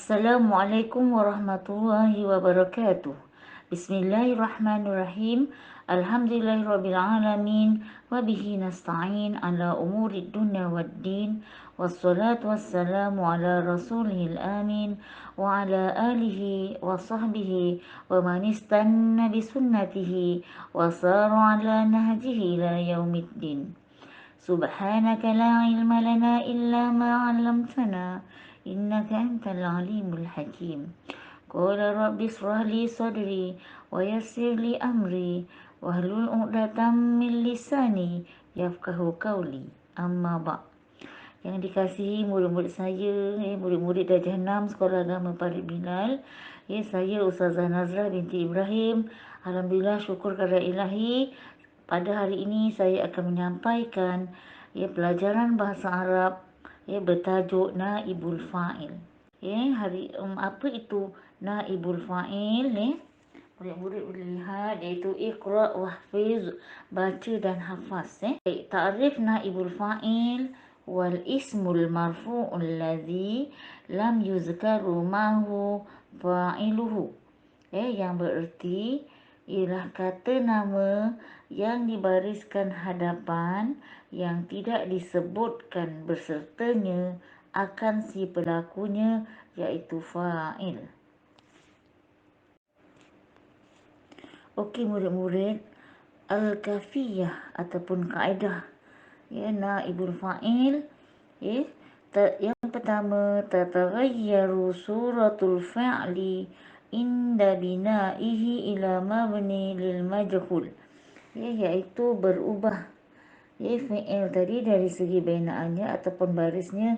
Assalamualaikum warahmatullahi wabarakatuh. Bismillahirrahmanirrahim. Alhamdulillahirrabbilalamin. Wabihi nasta'in ala umurid dunya waddin. Wassalatu wassalamu ala rasulihil amin. Wa ala alihi wa sahbihi. Wa man istanna bisunnatihi. Wa sara ala nahjihi ila yaumiddin. Subhanaka la ilma lana illa ma 'allamtana innaka antal alimul hakim. Qala rabbi ishrah li sadri wa yassir li amri wahlul 'uqdatam min lisani yafqahu qawli. Amma ba'. Yang dikasihi murid-murid saya, murid-murid darjah 6 Sekolah Agama Parit Bilal. Saya Ustazah Nazrah binti Ibrahim. Alhamdulillah, syukur kepada Ilahi. Pada hari ini saya akan menyampaikan pelajaran bahasa Arab bertajuk Naibul Fa'il. Apa itu Naibul Fa'il? Murid-murid boleh lihat, iaitu Iqra' wahfiz, baca dan hafaz. Ta'rif Naibul Fa'il wal ismul marfu'ul ladzi lam yuzkaru ma'hu fa'iluhu. Yang bererti ialah kata nama yang dibariskan hadapan yang tidak disebutkan bersertanya akan si pelakunya, iaitu fa'il. Okey murid-murid, al-kafiyah ataupun kaedah naibul fa'il. Yang pertama, tatagayyaru suratul fa'li inda bina'ihi ila mabni lil majhul. Iaitu berubah fi'il tadi dari segi binaannya ataupun barisnya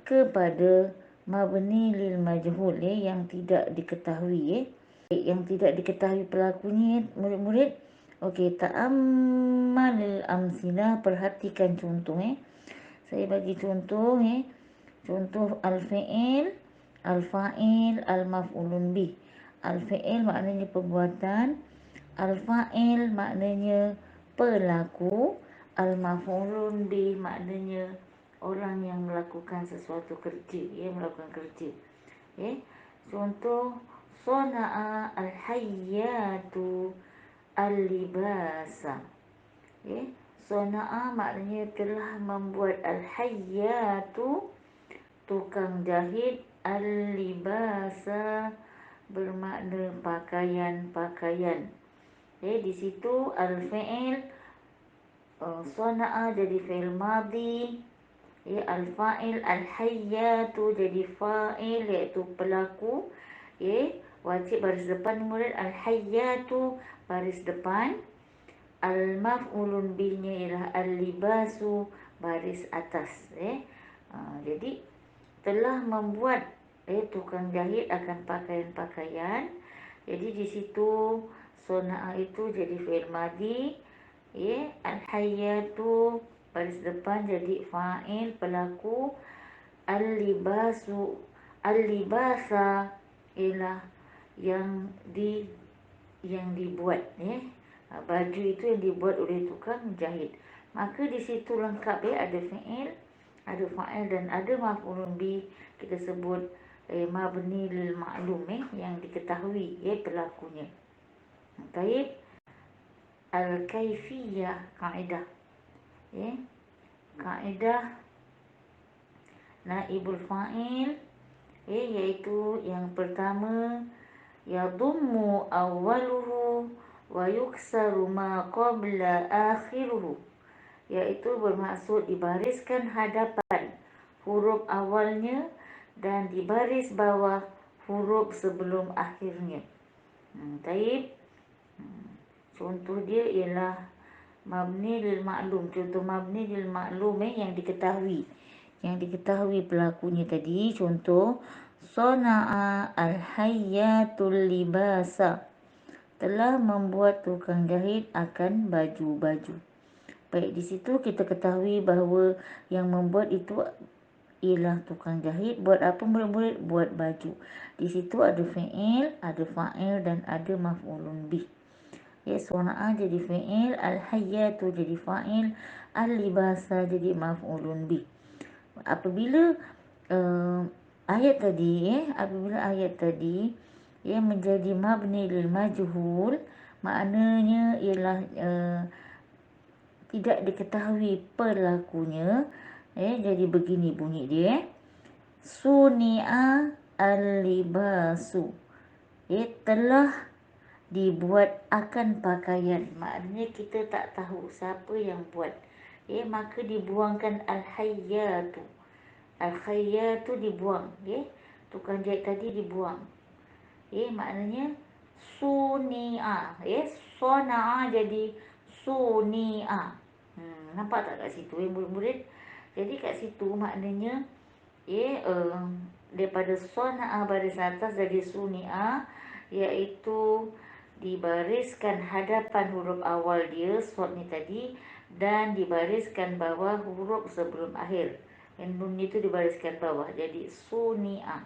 kepada mabni lil majhul, yang tidak diketahui, yang tidak diketahui pelakunya. Murid-murid, okey, ta'ammalil amsilah, perhatikan contoh. Saya bagi contoh. Contoh al-fi'il, al-fa'il, al-maf'ulun bih. Al-fi'il maknanya perbuatan, al-fa'il maknanya pelaku, al-maf'ulun bih maknanya orang yang melakukan sesuatu kerja, melakukan kerja. Contoh, sona'a al-hayyatu al-libasa. Sona'a maknanya telah membuat, al-hayyatu tukang jahit, al-libasa bermakna pakaian-pakaian. Di situ al-fi'il, sona'a jadi fi'il madhi, al-fa'il al-hayyatu jadi fa'il, iaitu pelaku. Wajib baris depan murid, al-hayyatu baris depan. Al-maf'ulun bihnya ialah al-libasu baris atas. Jadi telah membuat tukang jahit akan pakaian-pakaian. Jadi di situ sona'a itu jadi fi'il madhi, al-hayyatu baris depan jadi fa'il, pelaku. Al-libasu, al-libasa ialah yang dibuat, baju itu yang dibuat oleh tukang jahit. Maka di situ lengkap, ada fi'il, ada fa'il dan ada maf'ulun bih. Kita sebut mabni lil ma'lum, yang diketahui pelakunya. Baik, al-kaifiyah, kaedah. Kaedah naibul fa'il, iaitu yang pertama, yadummu awwaluhu wa yuksaru ma qabla akhiruhu, iaitu bermaksud dibariskan hadapan huruf awalnya dan dibaris bawah huruf sebelum akhirnya. Baik. Contoh dia ialah mabni lil ma'lum. Contoh mabni lil ma'lum yang diketahui. Yang diketahui pelakunya tadi. Contoh, sona'a al-hayyatul libasa, telah membuat tukang jahit akan baju-baju. Baik, di situ kita ketahui bahawa yang membuat itu ialah tukang jahit. Buat apa murid-murid? Buat baju. Di situ ada fi'il, ada fa'il dan ada maf'ulun bih. Sona'a jadi fi'il, al-hayyatu jadi fa'il, al-libasa jadi maf'ulun bih. Apabila ayat tadi apabila ayat tadi menjadi mabni lil majhul, maknanya ialah tidak diketahui pelakunya. Jadi begini bunyi dia. Suni'a al-libasu, telah dibuat akan pakaian. Maknanya kita tak tahu siapa yang buat. Maka dibuangkan al-hayyatu. Al-khayyatu dibuang. Tukang jahit tadi dibuang. Maknanya suni'a. Sona'a jadi suni'a. Nampak tak kat situ murid-murid? Jadi kat situ maknanya daripada sona'a baris atas jadi suni'a, iaitu dibariskan hadapan huruf awal dia sod ni tadi, dan dibariskan bawah huruf sebelum akhir. Nun itu dibariskan bawah jadi suni'a.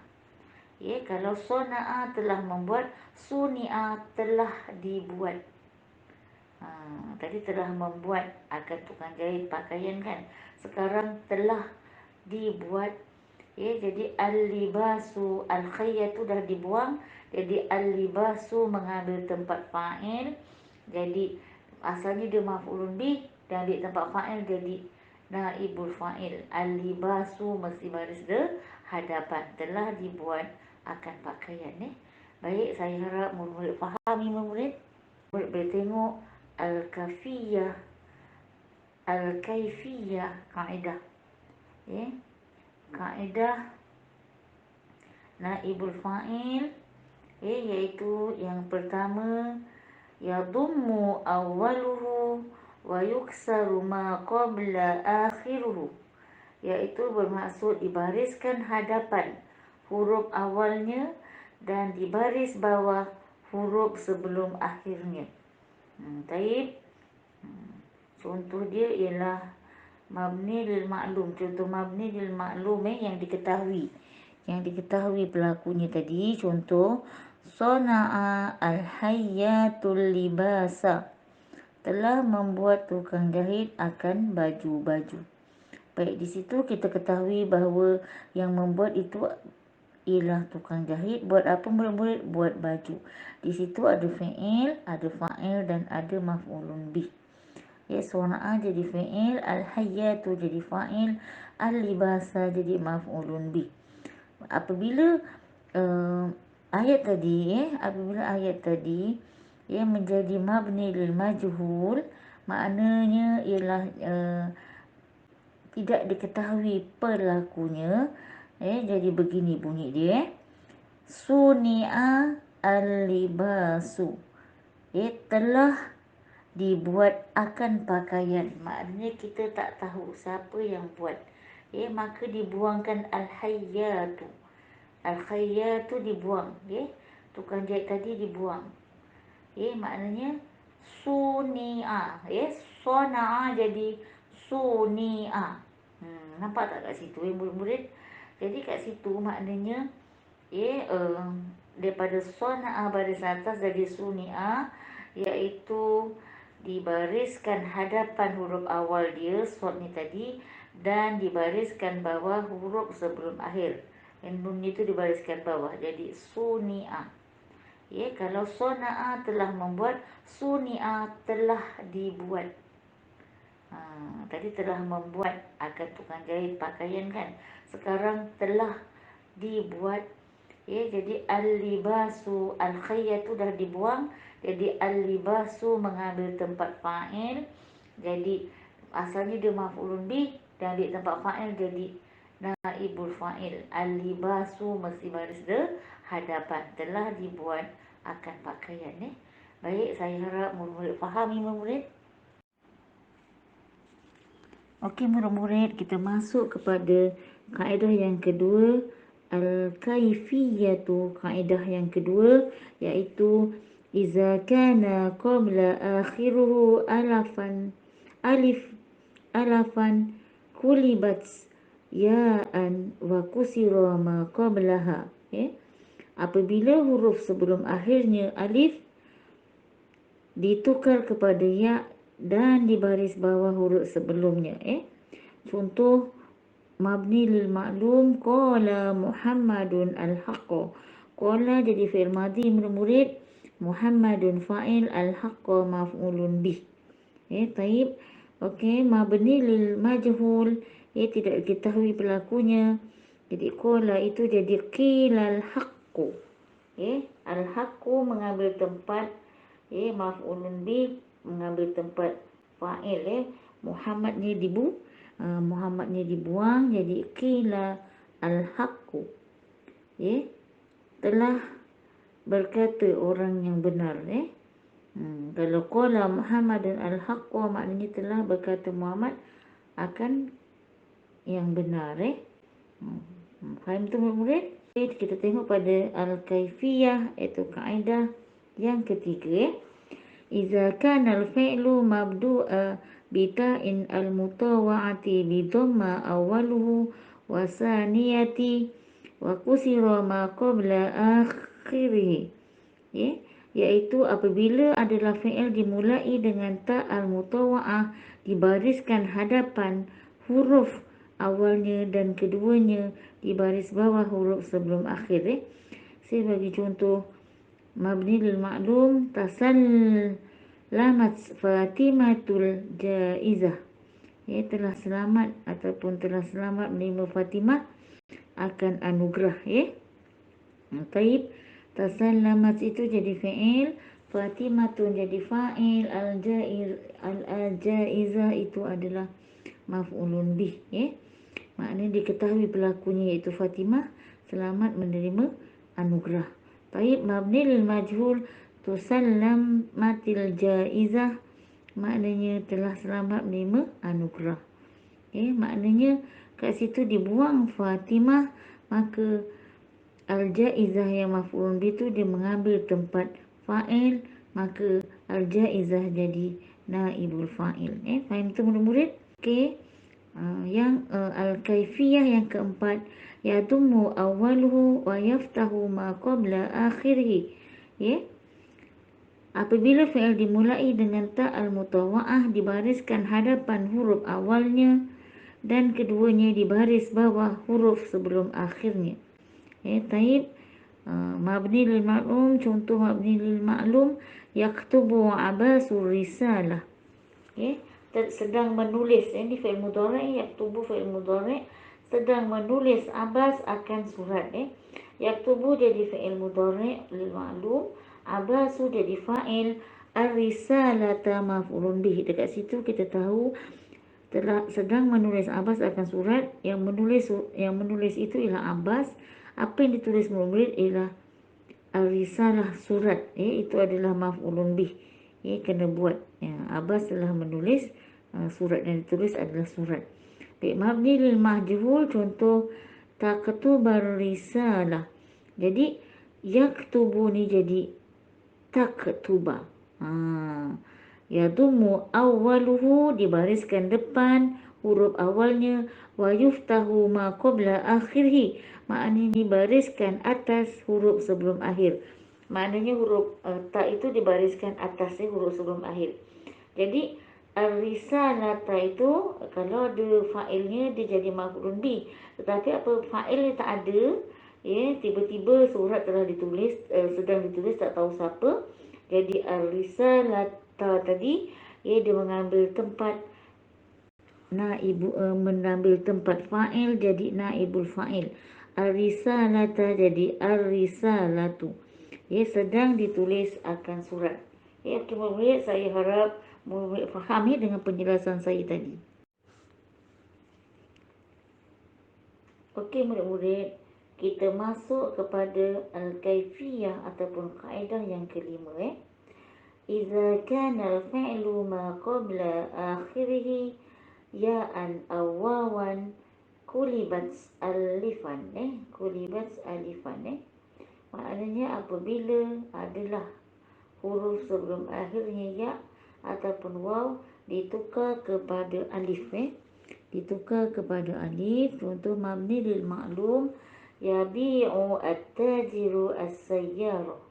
Kalau sona'a telah membuat, suni'a telah dibuat. Tadi telah membuat akan tukang jahit pakaian kan. Sekarang telah dibuat. Jadi al-libasu, al-khayyatu dah dibuang. Jadi al-libasu mengambil tempat fa'il. Jadi asalnya dia maf'ulun bih, dan di tempat fa'il jadi naibul fa'il. Al-libasu mesti baris de hadapan. Telah dibuat akan pakaian. Baik, saya harap murid-murid fahami murid. Murid boleh tengok al-kafiyah, al-kaifiyah, kaedah. Kaedah naibul fa'il, iaitu yang pertama, yadummu awwaluhu wa yuksaru ma qabla akhiruhu, iaitu bermaksud dibariskan hadapan huruf awalnya dan dibaris bawah huruf sebelum akhirnya. Taib. Contoh dia ialah mabni lil maklum. Contoh mabni lil maklum yang diketahui. Yang diketahui pelakunya tadi. Contoh, sona'a al-hayyatul libasa, telah membuat tukang jahit akan baju-baju. Baik, di situ kita ketahui bahawa yang membuat itu ialah tukang jahit. Buat apa murid-murid? Buat baju. Di situ ada fi'il, ada fa'il dan ada maf'ulun bih. Sona'a jadi fi'il, al-hayyatu jadi fa'il, al-libasa jadi maf'ulun bih. Apabila ayat tadi menjadi mabni lil majhul, maknanya ialah tidak diketahui pelakunya. Jadi begini bunyi dia. Suni'a al-libasu, telah dibuat akan pakaian. Maknanya kita tak tahu siapa yang buat. Maka dibuangkan al-hayyatu. Al-khayyatu dibuang. Tukang jahit tadi dibuang. Maknanya suni'a. Sona'a jadi suni'a. Nampak tak kat situ murid-murid? Jadi kat situ maknanya daripada sona'a baris atas jadi suni'a, iaitu dibariskan hadapan huruf awal dia sod ni tadi, dan dibariskan bawah huruf sebelum akhir. Nun itu dibariskan bawah jadi suni'a. Kalau sona'a telah membuat, suni'a telah dibuat. Tadi telah membuat akan tukang jahit pakaian kan. Sekarang telah dibuat. Jadi al-libasu, al-khayyatu dah dibuang. Jadi al-libasu mengambil tempat fa'il. Jadi asalnya dia maf'ulun bih, dan di tempat fa'il jadi naibul fa'il. Al-libasu mesti baris de hadapan. Telah dibuat akan pakaian. Baik, saya harap murid-murid fahami murid. Okey murid-murid, kita masuk kepada kaedah yang kedua, al-kaifiyatu. Kaedah yang kedua iaitu iza kana qabla akhiruhu alafan kulibat ya'an wa kusira ma qablaha. Apabila huruf sebelum akhirnya alif ditukar kepada ya dan di baris bawah huruf sebelumnya. Contoh, mabni lil ma'lum, qala Muhammadun al-haqqa. Qala jadi fi'il madhi murid-murid, Muhammadun fa'il, al-haqqa maf'ulun bih. Taib. Okey, mabni lil majhul, tidak diketahui pelakunya. Jadi qala itu jadi qilal haqqu. Al-haqqu mengambil tempat maf'ulun bih, mengambil tempat fa'il. Muhammadnya dibuang, jadi qila al-haqqu. Telah berkata orang yang benar. Kalau qala Muhammadun al-haqqu, maknanya telah berkata Muhammad akan yang benar. Faham tu murid? Kita tengok pada al-kaifiyah, iaitu kaedah yang ketiga. Iza kana al-fi'lu mabdu'a bita'in al-mutawa'ati bidhamma awaluhu wa saniyati wa kusira ma qabla akhirih. Iaitu apabila adalah fi'il dimulai dengan ta' al-mutawa'ah, dibariskan hadapan huruf awalnya dan keduanya di baris bawah huruf sebelum akhir. Saya bagi contoh, mabni lil ma'lum, tasallamat Fatimatul jaizah. Telah selamat ataupun telah selamat menerima Fatimah akan anugerah. Taib. Tasallamat itu jadi fi'il, Fatimatun jadi fa'il, al-jaizah itu adalah maf'ulun bih. Maknanya diketahui pelakunya iaitu Fatimah selamat menerima anugerah. Taib. Mabni lil majhul, tusallamatil jaizah, maknanya telah selamat menerima anugerah. Maknanya kat situ dibuang Fatimah, maka al-jaizah yang maf'ulun bih itu dia mengambil tempat fa'il, maka al-jaizah jadi naibul fa'il. Faham tu murid-murid? Okey. Yang al-kaifiyah yang keempat, yadummu awwaluhu wa yaftahu ma qabla akhirih. Apabila fi'il dimulai dengan ta' al-mutawa'ah, dibariskan hadapan huruf awalnya dan keduanya di baris bawah huruf sebelum akhirnya. Taib. Mabni lil ma'lum, contoh mabni lil ma'lum, yaktubu Abasur risalah. Sedang menulis. Ini fi'il mudhari', yaktubu fi'il mudhari', sedang menulis Abbas akan surat. Yaktubu jadi fi'il mudhari' lil ma'lum, Abbasu jadi fa'il, ar-risalata maf'ulun bih. Dekat situ kita tahu telah sedang menulis Abbas akan surat. Yang menulis itu ialah Abbas. Apa yang ditulis murid ialah ar-risalah, surat. Itu adalah maf'ulun bih. Kena buat. Abbas telah menulis surat, yang ditulis adalah surat. Mabni lil mahjhul, contoh taktubar risalah. Jadi yaktubu ni jadi taktuba. Yadumu awwaluhu, dibariskan depan huruf awalnya, wa yuftahu ma qabla akhirih, maknanya dibariskan atas huruf sebelum akhir. Maknanya huruf ta itu dibariskan atas huruf sebelum akhir. Jadi ar-risalata itu kalau ada fa'ilnya dia jadi maf'ulun bih. Tetapi apa fa'il tak ada, tiba-tiba surat telah ditulis, sedang ditulis tak tahu siapa. Jadi ar-risalata tadi dia mengambil tempat mengambil tempat fa'il, jadi naibul fa'il. Ar-risalata jadi ar-risalatu. Sedang ditulis akan surat. Murid-murid, saya harap murid faham dengan penjelasan saya tadi. Okey murid-murid, kita masuk kepada al-kaifiyah ataupun kaedah yang kelima. Iza kana al-fi'lu ma qabla akhirih ya'an aw wawan kulibat alifan. Kulibat alifan. Maknanya apabila adalah huruf sebelum akhirnya ya ataupun waw ditukar kepada alif. Ditukar kepada alif. Contoh mabni lil ma'lum, yabi'u at-tajiru as-sayyarah.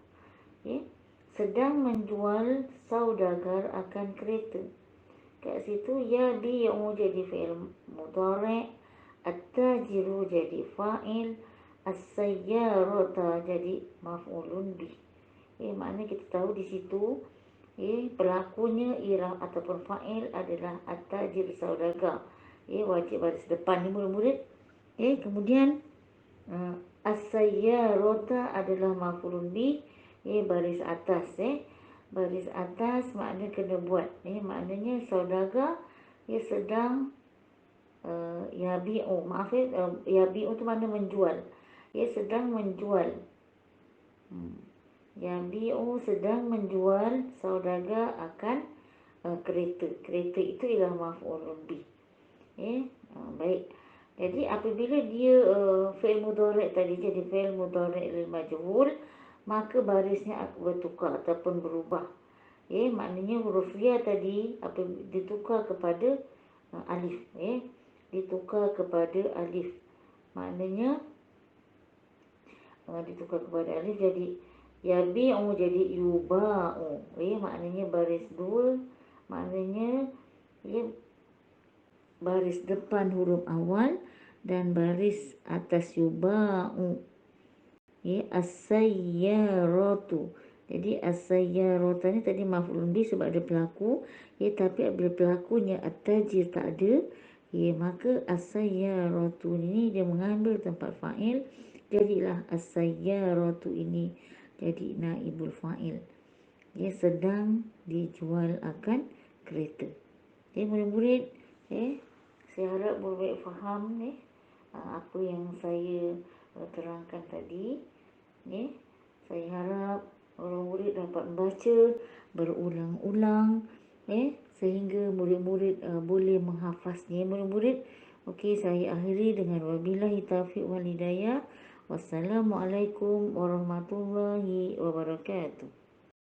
Sedang menjual saudagar akan kereta. Kat situ yabi'u jadi fi'il mudhari', at-tajiru jadi fa'il, as-sayyarata jadi maf'ulun bih. Maknanya kita tahu di situ pelakunya ialah ataupun fa'il adalah at-tajir, saudagar. Wajib baris depan ni murid-murid. Kemudian as-sayyarata adalah maf'ulun bih, baris atas. Baris atas makna kena buat. Maknanya saudagar sedang yabi'u, yabi'u tu makna menjual. Sedang menjual. Yabi'u sedang menjual, saudagar akan kereta. Kereta itu ialah maf'ulun bih. Baik. Jadi apabila dia fi'il mudhari' tadi jadi fi'il mudhari' lil majhul, maka barisnya bertukar ataupun berubah. Maknanya huruf ya tadi ditukar kepada alif. Ditukar kepada alif. Maknanya ditukar kepada alif jadi yabi'u jadi yuba'u. Maknanya baris dua. Maknanya baris depan huruf awal dan baris atas yuba'u. As-sayyaratu. Jadi as-sayyaratu ni tadi maf'ulun bih sebab ada pelaku. Tapi apabila pelakunya at-tajir tak ada, maka as-sayyaratu ni dia mengambil tempat fa'il. Jadilah as-sayyaratu ini jadi naibul fa'il. Sedang dijual akan kereta. Murid-murid, saya harap murid faham apa yang saya terangkan tadi. Saya harap murid dapat membaca berulang-ulang sehingga murid-murid boleh menghafaznya. Murid-murid, okey, saya akhiri dengan wabillahi taufiq wal hidayah. Wassalamualaikum warahmatullahi wabarakatuh.